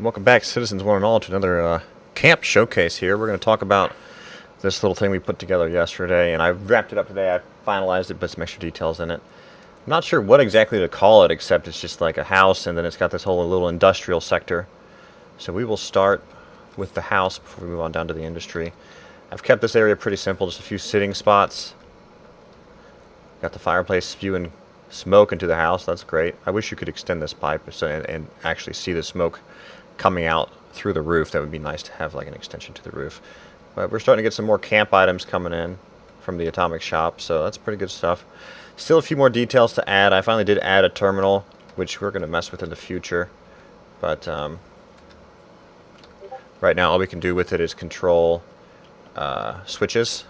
Welcome back, citizens one and all, to another camp showcase here. We're going to talk about this little thing we put together yesterday, and I wrapped it up today. I finalized it, put some extra details in it. I'm not sure what exactly to call it, except it's just like a house, and then it's got this whole little industrial sector. So we will start with the house before we move on down to the industry. I've kept this area pretty simple, just a few sitting spots. Got the fireplace spewing smoke into the house. That's great. I wish you could extend this pipe and actually see the smoke coming out through the roof. That would be nice to have like an extension to the roof. But we're starting to get some more camp items coming in from the Atomic shop, so that's pretty good stuff. Still a few more details to add. I finally did add a terminal, which we're going to mess with in the future. But right now all we can do with it is control switches.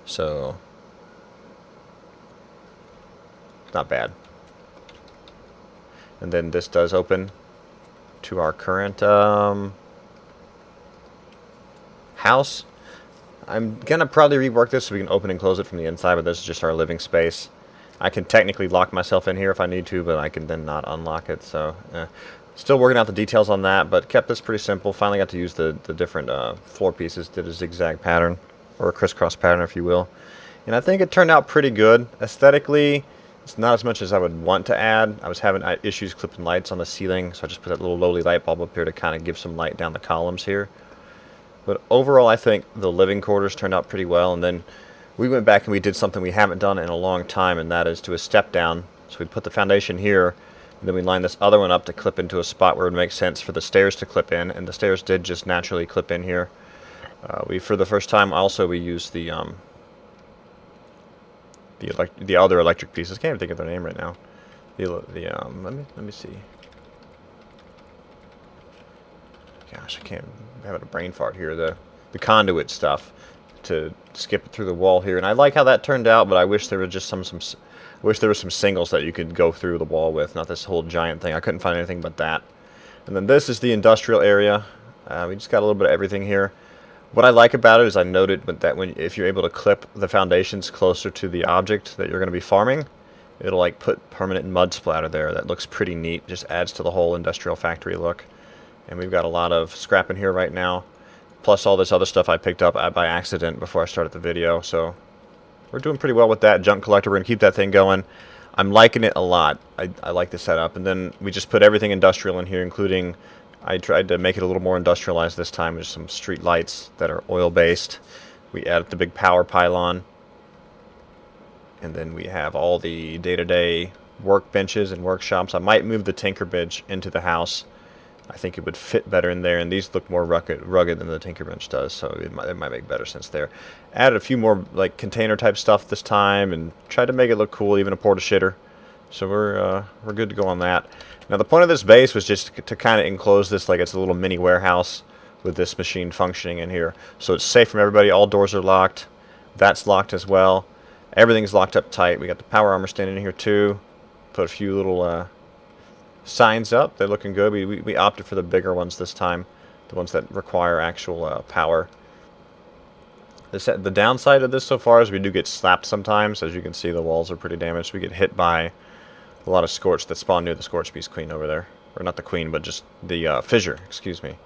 So not bad. And then this does open to our current house. I'm gonna probably rework this so we can open and close it from the inside, but this is just our living space. I can technically lock myself in here if I need to, but I can then not unlock it. So still working out the details on that, but kept this pretty simple. Finally got to use the different floor pieces. Did a zigzag pattern, or a crisscross pattern if you will, and I think it turned out pretty good. Aesthetically, it's not as much as I would want to add. I was having issues clipping lights on the ceiling, so I just put that little lowly light bulb up here to kind of give some light down the columns here. But overall, I think the living quarters turned out pretty well. And then we went back and we did something we haven't done in a long time, and that is to a step down. So we put the foundation here, and then we lined this other one up to clip into a spot where it would make sense for the stairs to clip in, and the stairs did just naturally clip in here. For the first time, also we used the other electric pieces. Can't even think of their name right now. Let me see. Gosh, I can't. I'm having a brain fart here. The conduit stuff to skip it through the wall here, and I like how that turned out. But I wish there were just some singles that you could go through the wall with, not this whole giant thing. I couldn't find anything but that. And then this is the industrial area. We just got a little bit of everything here. What I like about it is I noted that if you're able to clip the foundations closer to the object that you're going to be farming, it'll like put permanent mud splatter there. That looks pretty neat. Just adds to the whole industrial factory look. And we've got a lot of scrap in here right now, plus all this other stuff I picked up by accident before I started the video. So we're doing pretty well with that junk collector. We're going to keep that thing going. I'm liking it a lot. I like the setup. And then we just put everything industrial in here, including, I tried to make it a little more industrialized this time with some street lights that are oil-based. We added the big power pylon. And then we have all the day-to-day workbenches and workshops. I might move the tinker bench into the house. I think it would fit better in there, and these look more rugged than the tinker bench does, so it might make better sense there. Added a few more like container type stuff this time, and tried to make it look cool, even a porta-shitter. So we're good to go on that. Now the point of this base was just to kind of enclose this like it's a little mini warehouse with this machine functioning in here, so it's safe from everybody. All doors are locked. That's locked as well. Everything's locked up tight. We got the power armor standing in here too. Put a few little signs up. They're looking good. We opted for the bigger ones this time, the ones that require actual power. The downside of this so far is we do get slapped sometimes. As you can see, the walls are pretty damaged. We get hit by a lot of scorch that spawn near the scorch beast queen over there, or not the queen, but just the fissure, excuse me.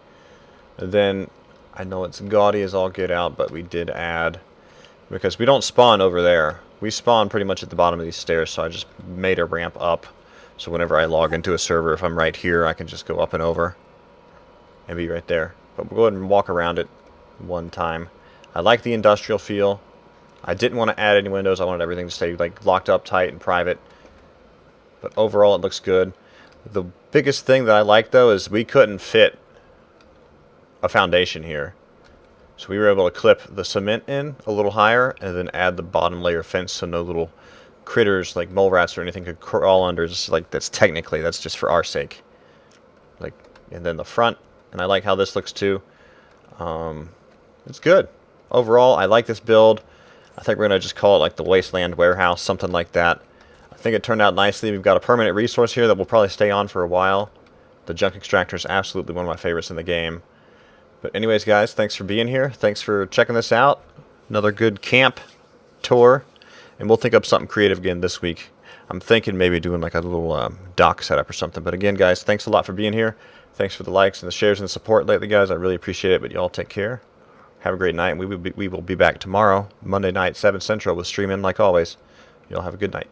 And then I know it's gaudy as all get out, but we did add, because we don't spawn over there, we spawn pretty much at the bottom of these stairs, so I just made a ramp up. So whenever I log into a server, if I'm right here, I can just go up and over and be right there. But we'll go ahead and walk around it one time. I like the industrial feel. I didn't want to add any windows. I wanted everything to stay like locked up tight and private. But overall, it looks good. The biggest thing that I like, though, is we couldn't fit a foundation here. So we were able to clip the cement in a little higher and then add the bottom layer fence so no little critters like mole rats or anything could crawl under. Just like that's just for our sake. Like, and then the front, and I like how this looks too. It's good overall. I like this build. I think we're gonna just call it like the Wasteland warehouse, something like that. I think it turned out nicely. We've got a permanent resource here that will probably stay on for a while. The junk extractor is absolutely one of my favorites in the game. But anyways, guys, thanks for being here. Thanks for checking this out. Another good camp tour. And we'll think up something creative again this week. I'm thinking maybe doing like a little dock setup or something. But again, guys, thanks a lot for being here. Thanks for the likes and the shares and the support lately, guys. I really appreciate it. But y'all take care. Have a great night. We will be back tomorrow, Monday night, 7 Central, with streaming like always. Y'all have a good night.